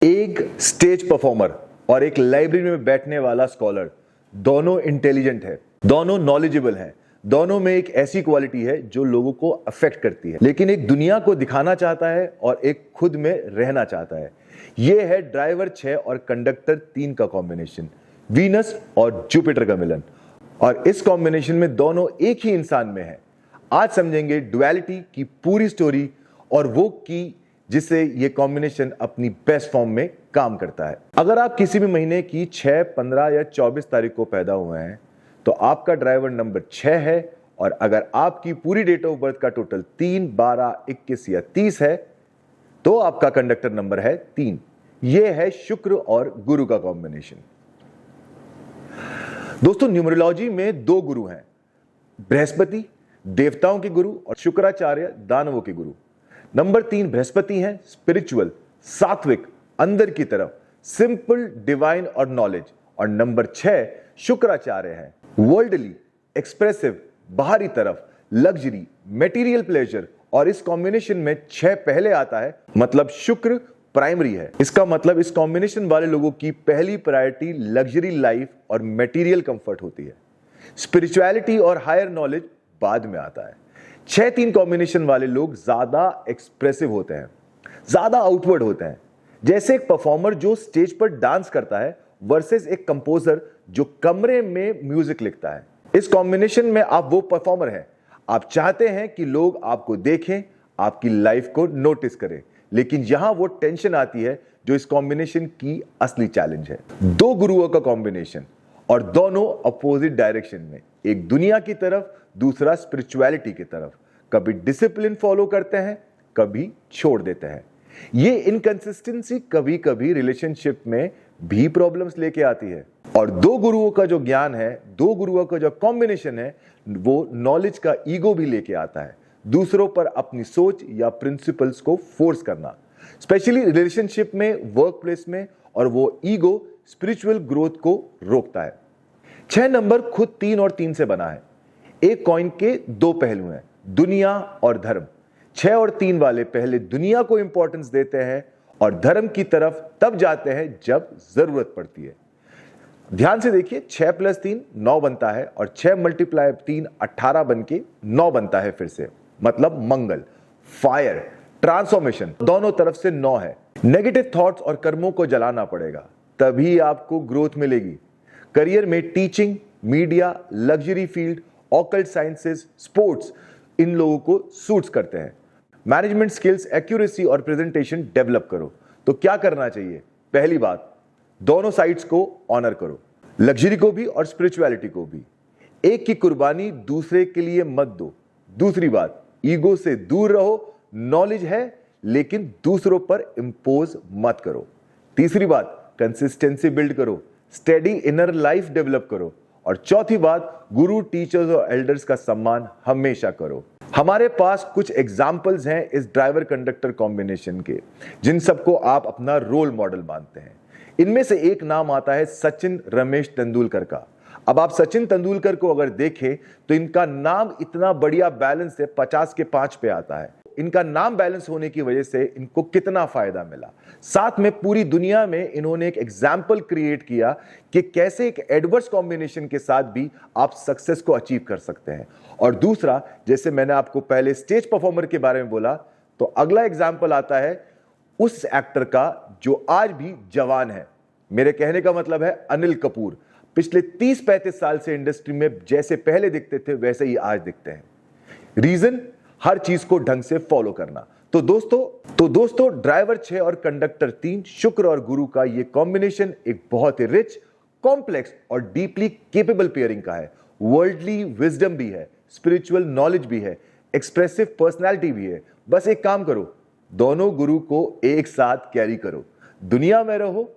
एक stage performer और एक लाइब्रेरी में बैठने वाला स्कॉलर दोनों इंटेलिजेंट है, दोनों नॉलेजेबल हैं, दोनों में एक ऐसी क्वालिटी है जो लोगों को अफेक्ट करती है, लेकिन एक दुनिया को दिखाना चाहता है और एक खुद में रहना चाहता है। यह है ड्राइवर 6 और कंडक्टर 3 का कॉम्बिनेशन, वीनस और जुपिटर का मिलन। और इस कॉम्बिनेशन में दोनों एक ही इंसान में है। आज समझेंगे डुअलिटी की पूरी स्टोरी और वो की जिससे ये कॉम्बिनेशन अपनी बेस्ट फॉर्म में काम करता है। अगर आप किसी भी महीने की 6, 15 या 24 तारीख को पैदा हुए हैं तो आपका ड्राइवर नंबर 6 है, और अगर आपकी पूरी डेट ऑफ बर्थ का टोटल 3, 12, 21 या 30 है तो आपका कंडक्टर नंबर है 3। यह है शुक्र और गुरु का कॉम्बिनेशन। दोस्तों, न्यूमरोलॉजी में 2 गुरु हैं, बृहस्पति देवताओं के गुरु और शुक्राचार्य दानवों के गुरु। नंबर 3 बृहस्पति हैं, स्पिरिचुअल, सात्विक, अंदर की तरफ, सिंपल, डिवाइन और नॉलेज। और नंबर 6 शुक्राचार्य हैं, वर्ल्डली, एक्सप्रेसिव, बाहरी तरफ, लग्जरी, मटेरियल प्लेजर। और इस कॉम्बिनेशन में 6 पहले आता है, मतलब शुक्र प्राइमरी है। इसका मतलब इस कॉम्बिनेशन वाले लोगों की पहली प्रायोरिटी लग्जरी लाइफ और मटेरियल कंफर्ट होती है। स्पिरिचुअलिटी और हायर नॉलेज बाद में आता है। 6-3 कॉम्बिनेशन वाले लोग ज्यादा एक्सप्रेसिव होते हैं, ज्यादा आउटवर्ड होते हैं, जैसे एक परफॉर्मर जो स्टेज पर डांस करता है वर्सेस एक कंपोजर जो कमरे में म्यूजिक लिखता है। इस कॉम्बिनेशन में आप वो परफॉर्मर हैं, आप चाहते हैं कि लोग आपको देखें, आपकी लाइफ को नोटिस करें, लेकिन यहां वो टेंशन आती है जो इस कॉम्बिनेशन की असली चैलेंज है। 2 गुरुओं का कॉम्बिनेशन और दोनों अपोजिट डायरेक्शन में, एक दुनिया की तरफ, दूसरा स्पिरिचुअलिटी की तरफ। कभी डिसिप्लिन फॉलो करते हैं, कभी छोड़ देते हैं। ये इनकंसिस्टेंसी कभी कभी रिलेशनशिप में भी प्रॉब्लम्स लेके आती है। और 2 गुरुओं का जो ज्ञान है, 2 गुरुओं का जो कॉम्बिनेशन है, वो नॉलेज का ईगो भी लेके आता है, दूसरों पर अपनी सोच या प्रिंसिपल्स को फोर्स करना, स्पेशली रिलेशनशिप में, वर्क प्लेस में। और वो ईगो स्पिरिचुअल ग्रोथ को रोकता है। 6 नंबर खुद 3 और 3 से बना है। एक कॉइन के 2 पहलू हैं, दुनिया और धर्म। 6 और 3 वाले पहले दुनिया को इंपॉर्टेंस देते हैं और धर्म की तरफ तब जाते हैं जब जरूरत पड़ती है। ध्यान से देखिए, 6 + 3 9 बनता है और 6 × 3 18 बन के 9 बनता है फिर से, मतलब मंगल, फायर, ट्रांसफॉर्मेशन, दोनों तरफ से 9 है। नेगेटिव थॉट्स और कर्मों को जलाना पड़ेगा, तभी आपको ग्रोथ मिलेगी। करियर में teaching, media, luxury field, occult sciences, sports, इन लोगों को सूट्स करते हैं। मैनेजमेंट स्किल्स, एक्यूरेसी और प्रेजेंटेशन डेवलप करो। तो क्या करना चाहिए? पहली बात, दोनों साइड्स को ऑनर करो, लग्जरी को भी और स्पिरिचुअलिटी को भी। एक की कुर्बानी दूसरे के लिए मत दो। दूसरी बात, ईगो से दूर रहो, नॉलेज है लेकिन दूसरों पर इंपोज मत करो। तीसरी बात, कंसिस्टेंसी बिल्ड करो, स्टेडी इनर लाइफ डेवलप करो। और चौथी बात, गुरु, टीचर्स और एल्डर्स का सम्मान हमेशा करो। हमारे पास कुछ एग्जाम्पल्स हैं इस ड्राइवर कंडक्टर कॉम्बिनेशन के, जिन सबको आप अपना रोल मॉडल मानते हैं। इनमें से एक नाम आता है सचिन रमेश तेंदुलकर का। अब आप सचिन तेंदुलकर को अगर देखें तो इनका नाम इतना बढ़िया बैलेंस है, 50 के 5 पे आता है। इनका नाम बैलेंस होने की वजह से इनको कितना फायदा मिला। साथ में पूरी दुनिया में इन्होंने एक एग्जाम्पल क्रिएट किया कि कैसे एक एडवर्स कॉम्बिनेशन के साथ भी आप सक्सेस को अचीव कर सकते हैं। और दूसरा, जैसे मैंने आपको पहले स्टेज परफॉर्मर के बारे में बोला, तो अगला एग्जाम्पल आता है उस एक्टर का जो आज भी जवान है। मेरे कहने का मतलब है अनिल कपूर। पिछले 30-35 साल से इंडस्ट्री में जैसे पहले दिखते थे वैसे ही आज दिखते हैं। रीजन, हर चीज को ढंग से फॉलो करना। तो दोस्तों ड्राइवर 6 और कंडक्टर 3, शुक्र और गुरु का ये कॉम्बिनेशन एक बहुत ही रिच, कॉम्प्लेक्स और डीपली कैपेबल पेयरिंग का है। वर्ल्डली विजडम भी है, स्पिरिचुअल नॉलेज भी है, एक्सप्रेसिव पर्सनैलिटी भी है। बस एक काम करो, दोनों गुरु को एक साथ कैरी करो, दुनिया में रहो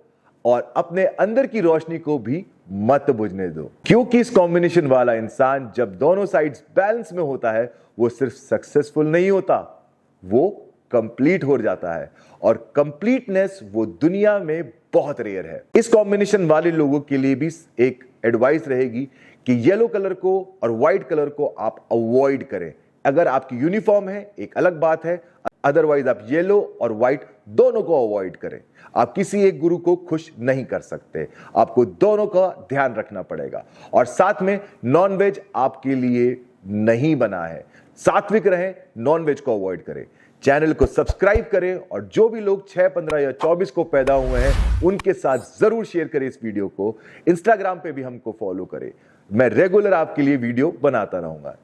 और अपने अंदर की रोशनी को भी मत बुझने दो। क्योंकि इस कॉम्बिनेशन वाला इंसान जब दोनों साइड्स बैलेंस में होता है, वो सिर्फ सक्सेसफुल नहीं होता, वो कंप्लीट हो जाता है। और कंप्लीटनेस वो दुनिया में बहुत रेयर है। इस कॉम्बिनेशन वाले लोगों के लिए भी एक एडवाइस रहेगी कि येलो कलर को और व्हाइट कलर को आप अवॉइड करें। अगर आपकी यूनिफॉर्म है एक अलग बात है, अदरवाइज आप येलो और व्हाइट दोनों को अवॉइड करें। आप किसी एक गुरु को खुश नहीं कर सकते, आपको दोनों का ध्यान रखना पड़ेगा। और साथ में नॉनवेज आपके लिए नहीं बना है, सात्विक रहें, नॉनवेज को अवॉइड करें। चैनल को सब्सक्राइब करें और जो भी लोग 6, 15 या 24 को पैदा हुए हैं उनके साथ जरूर शेयर करें इस वीडियो को। इंस्टाग्राम पे भी हमको फॉलो करें, मैं रेगुलर आपके लिए वीडियो बनाता रहूंगा।